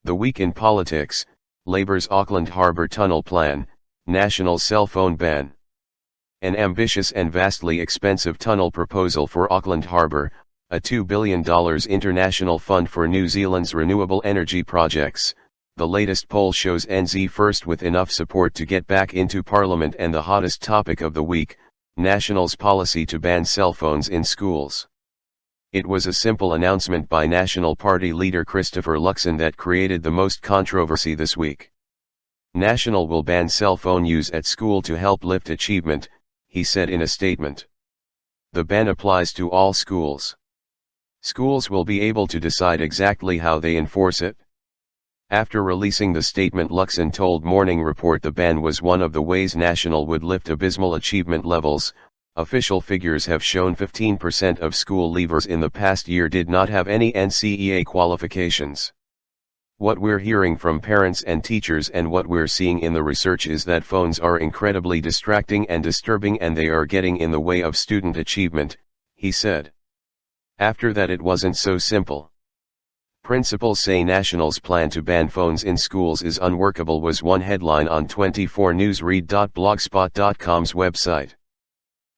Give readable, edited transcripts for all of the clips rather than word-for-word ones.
The Week in Politics, Labour's Auckland Harbour Tunnel Plan, National Cell Phone Ban. An ambitious and vastly expensive tunnel proposal for Auckland Harbour, a $2 billion international fund for New Zealand's renewable energy projects. The latest poll shows NZ first with enough support to get back into Parliament, and the hottest topic of the week, National's policy to ban cell phones in schools. It was a simple announcement by National Party leader Christopher Luxon that created the most controversy this week. National will ban cell phone use at school to help lift achievement, he said in a statement. The ban applies to all schools. Schools will be able to decide exactly how they enforce it. After releasing the statement, Luxon told Morning Report the ban was one of the ways National would lift abysmal achievement levels. Official figures have shown 15% of school leavers in the past year did not have any NCEA qualifications. What we're hearing from parents and teachers and what we're seeing in the research is that phones are incredibly distracting and disturbing, and they are getting in the way of student achievement, he said. After that, it wasn't so simple. Principals say National's plan to ban phones in schools is unworkable, was one headline on 24newsread.blogspot.com's website.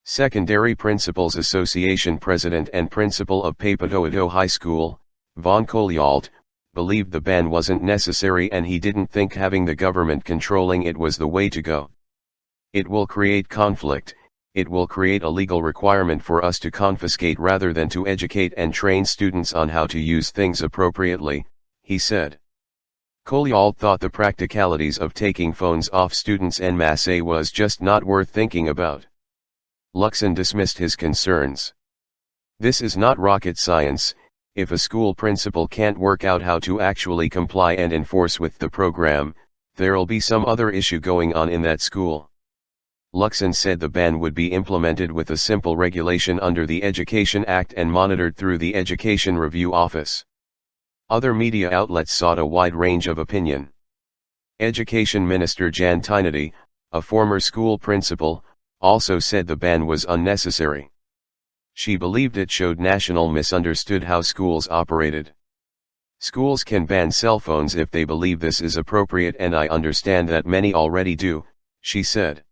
Secondary Principals Association President and Principal of Papatoetoe High School, Von Kolyalt, believed the ban wasn't necessary, and he didn't think having the government controlling it was the way to go. It will create conflict, it will create a legal requirement for us to confiscate rather than to educate and train students on how to use things appropriately, he said. Kolyalt thought the practicalities of taking phones off students en masse was just not worth thinking about. Luxon dismissed his concerns. This is not rocket science. If a school principal can't work out how to actually comply and enforce with the program, there'll be some other issue going on in that school. Luxon said the ban would be implemented with a simple regulation under the Education Act and monitored through the Education Review Office. Other media outlets sought a wide range of opinion. Education Minister Jan Tynety, a former school principal, also said the ban was unnecessary. She believed it showed National misunderstood how schools operated. Schools can ban cell phones if they believe this is appropriate, and I understand that many already do, she said.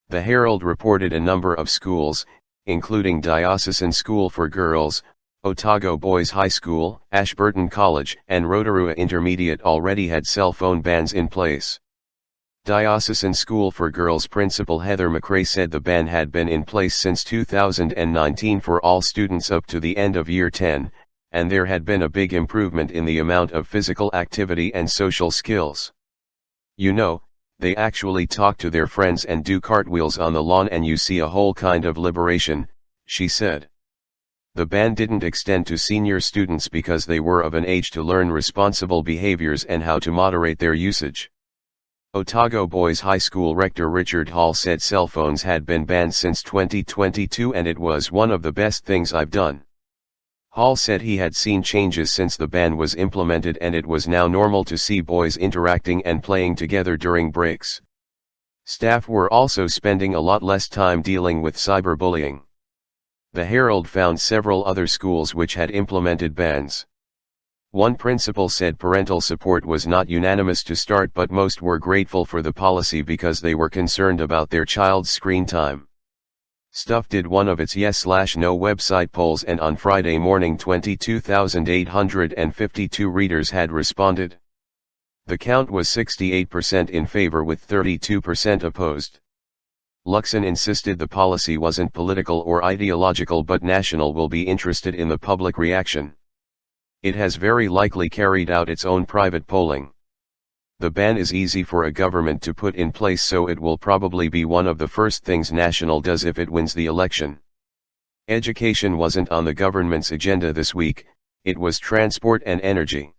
The Herald reported a number of schools, including Diocesan School for Girls, Otago Boys High School, Ashburton College, and Rotorua Intermediate already had cell phone bans in place. Diocesan School for Girls Principal Heather McRae said the ban had been in place since 2019 for all students up to the end of Year 10, and there had been a big improvement in the amount of physical activity and social skills. You know, they actually talk to their friends and do cartwheels on the lawn, and you see a whole kind of liberation, she said. The ban didn't extend to senior students because they were of an age to learn responsible behaviors and how to moderate their usage. Otago Boys High School Rector Richard Hall said cell phones had been banned since 2022 and it was one of the best things I've done. Hall said he had seen changes since the ban was implemented, and it was now normal to see boys interacting and playing together during breaks. Staff were also spending a lot less time dealing with cyberbullying. The Herald found several other schools which had implemented bans. One principal said parental support was not unanimous to start, but most were grateful for the policy because they were concerned about their child's screen time. Stuff did one of its yes/no website polls, and on Friday morning 22,852 readers had responded. The count was 68% in favor with 32% opposed. Luxon insisted the policy wasn't political or ideological, but National will be interested in the public reaction. It has very likely carried out its own private polling. The ban is easy for a government to put in place, so it will probably be one of the first things National does if it wins the election. Education wasn't on the government's agenda this week, it was transport and energy.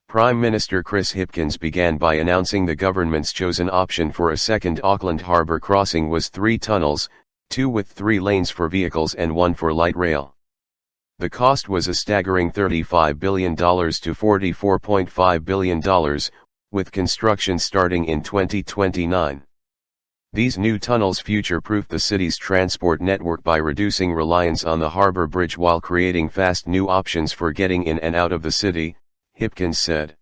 Prime Minister Chris Hipkins began by announcing the government's chosen option for a second Auckland Harbour crossing was 3 tunnels, 2 with 3 lanes for vehicles and 1 for light rail. The cost was a staggering $35 billion to $44.5 billion, with construction starting in 2029. These new tunnels future-proof the city's transport network by reducing reliance on the harbour bridge while creating fast new options for getting in and out of the city, Hipkins said.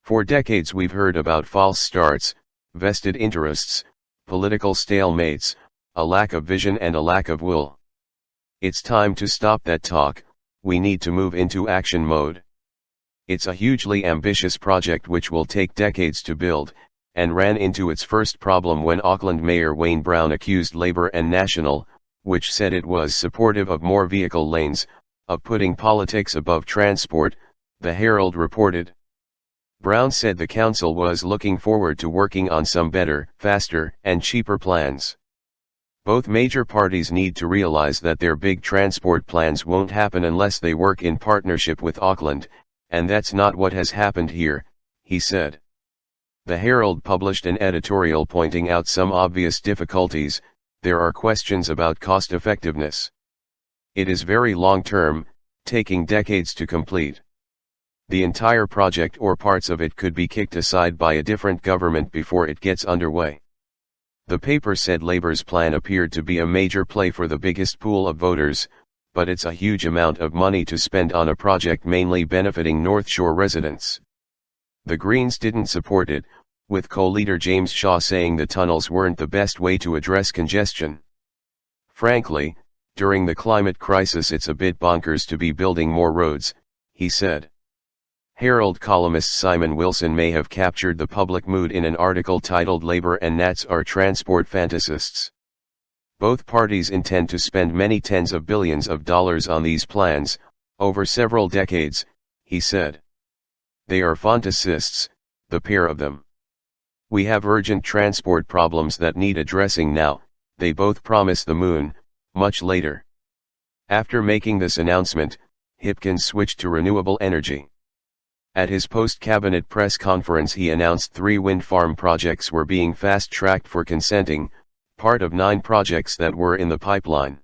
For decades we've heard about false starts, vested interests, political stalemates, a lack of vision and a lack of will. It's time to stop that talk, we need to move into action mode. It's a hugely ambitious project which will take decades to build, and ran into its first problem when Auckland Mayor Wayne Brown accused Labour and National, which said it was supportive of more vehicle lanes, of putting politics above transport, the Herald reported. Brown said the council was looking forward to working on some better, faster, and cheaper plans. Both major parties need to realize that their big transport plans won't happen unless they work in partnership with Auckland, and that's not what has happened here, he said. The Herald published an editorial pointing out some obvious difficulties. There are questions about cost effectiveness. It is very long-term, taking decades to complete. The entire project or parts of it could be kicked aside by a different government before it gets underway. The paper said Labour's plan appeared to be a major play for the biggest pool of voters, but it's a huge amount of money to spend on a project mainly benefiting North Shore residents. The Greens didn't support it, with co-leader James Shaw saying the tunnels weren't the best way to address congestion. Frankly, during the climate crisis it's a bit bonkers to be building more roads, he said. Herald columnist Simon Wilson may have captured the public mood in an article titled "Labour and Nats are transport fantasists." Both parties intend to spend many tens of billions of dollars on these plans, over several decades, he said. They are fantasists, the pair of them. We have urgent transport problems that need addressing now, they both promise the moon, much later. After making this announcement, Hipkins switched to renewable energy. At his post-cabinet press conference he announced 3 wind farm projects were being fast-tracked for consenting, part of 9 projects that were in the pipeline.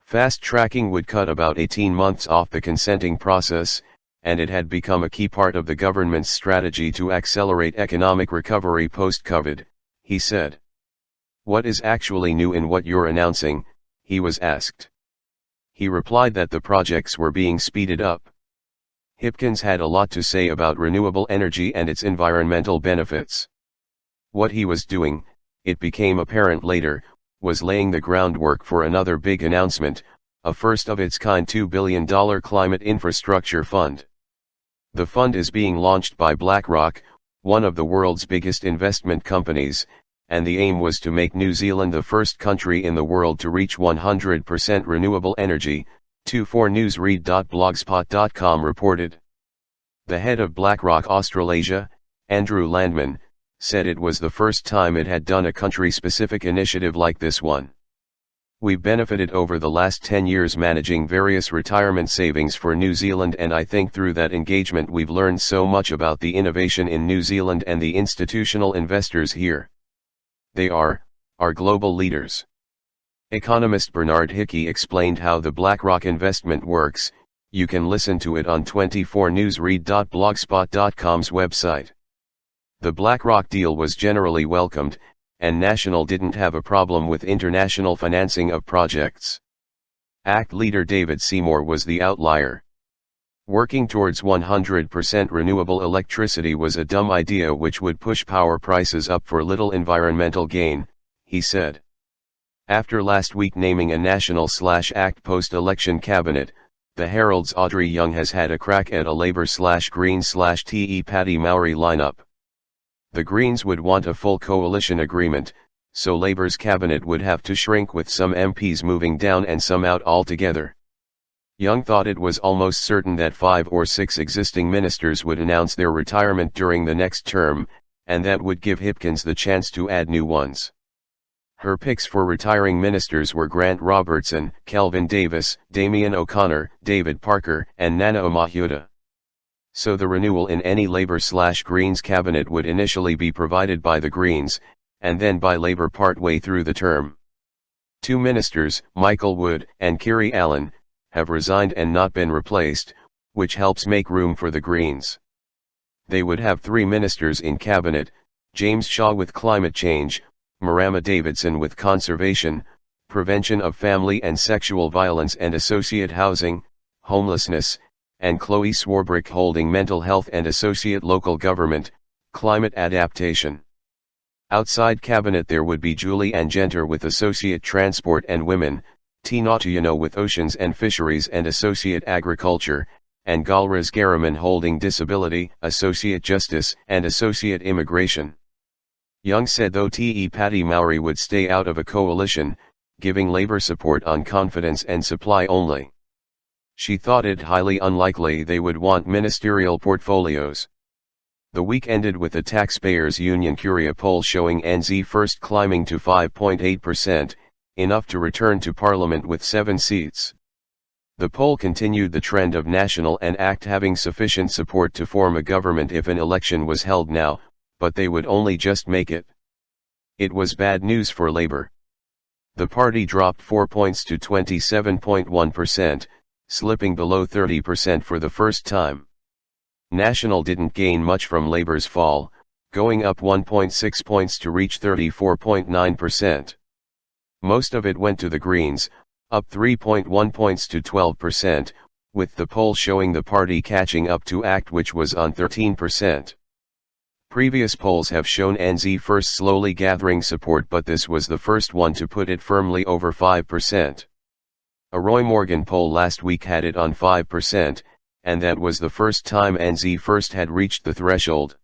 Fast-tracking would cut about 18 months off the consenting process, and it had become a key part of the government's strategy to accelerate economic recovery post-COVID, he said. What is actually new in what you're announcing, he was asked. He replied that the projects were being speeded up. Hipkins had a lot to say about renewable energy and its environmental benefits. What he was doing, it became apparent later, was laying the groundwork for another big announcement, a first-of-its-kind $2 billion climate infrastructure fund. The fund is being launched by BlackRock, one of the world's biggest investment companies, and the aim was to make New Zealand the first country in the world to reach 100% renewable energy, 24newsread.blogspot.com reported. The head of BlackRock Australasia, Andrew Landman, said it was the first time it had done a country-specific initiative like this one. We've benefited over the last 10 years managing various retirement savings for New Zealand, and I think through that engagement we've learned so much about the innovation in New Zealand and the institutional investors here. They are our global leaders. Economist Bernard Hickey explained how the BlackRock investment works. You can listen to it on 24newsread.blogspot.com's website. The BlackRock deal was generally welcomed, and National didn't have a problem with international financing of projects. ACT leader David Seymour was the outlier. Working towards 100% renewable electricity was a dumb idea which would push power prices up for little environmental gain, he said. After last week naming a National/ACT post-election cabinet, the Herald's Audrey Young has had a crack at a Labour/Greens/TE Paddy Maori lineup. The Greens would want a full coalition agreement, so Labour's cabinet would have to shrink with some MPs moving down and some out altogether. Young thought it was almost certain that 5 or 6 existing ministers would announce their retirement during the next term, and that would give Hipkins the chance to add new ones. Her picks for retiring ministers were Grant Robertson, Kelvin Davis, Damien O'Connor, David Parker, and Nana Omahuta. So the renewal in any Labour/Greens cabinet would initially be provided by the Greens, and then by Labour partway through the term. 2 ministers, Michael Wood and Kiri Allen, have resigned and not been replaced, which helps make room for the Greens. They would have 3 ministers in cabinet: James Shaw with climate change, Marama Davidson with conservation, prevention of family and sexual violence and associate housing, homelessness, and Chloe Swarbrick holding mental health and associate local government, climate adaptation. Outside cabinet there would be Julie Angenter with associate transport and women, Tina Tuyano with oceans and fisheries and associate agriculture, and Galraz Garaman holding disability, associate justice and associate immigration. Young said though Te Pati Maori would stay out of a coalition, giving Labour support on confidence and supply only. She thought it highly unlikely they would want ministerial portfolios. The week ended with a Taxpayers Union Curia poll showing NZ First climbing to 5.8%, enough to return to Parliament with 7 seats. The poll continued the trend of National and ACT having sufficient support to form a government if an election was held now, but they would only just make it. It was bad news for Labour. The party dropped 4 points to 27.1%, slipping below 30% for the first time. National didn't gain much from Labour's fall, going up 1.6 points to reach 34.9%. Most of it went to the Greens, up 3.1 points to 12%, with the poll showing the party catching up to ACT which was on 13%. Previous polls have shown NZ First slowly gathering support, but this was the first one to put it firmly over 5%. A Roy Morgan poll last week had it on 5%, and that was the first time NZ First had reached the threshold.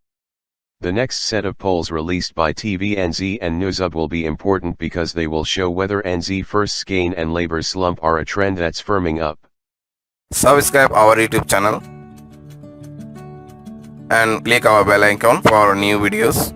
The next set of polls released by TVNZ and Newsub will be important because they will show whether NZ First's gain and Labour's slump are a trend that's firming up. Subscribe our YouTube channel and click our bell icon for new videos.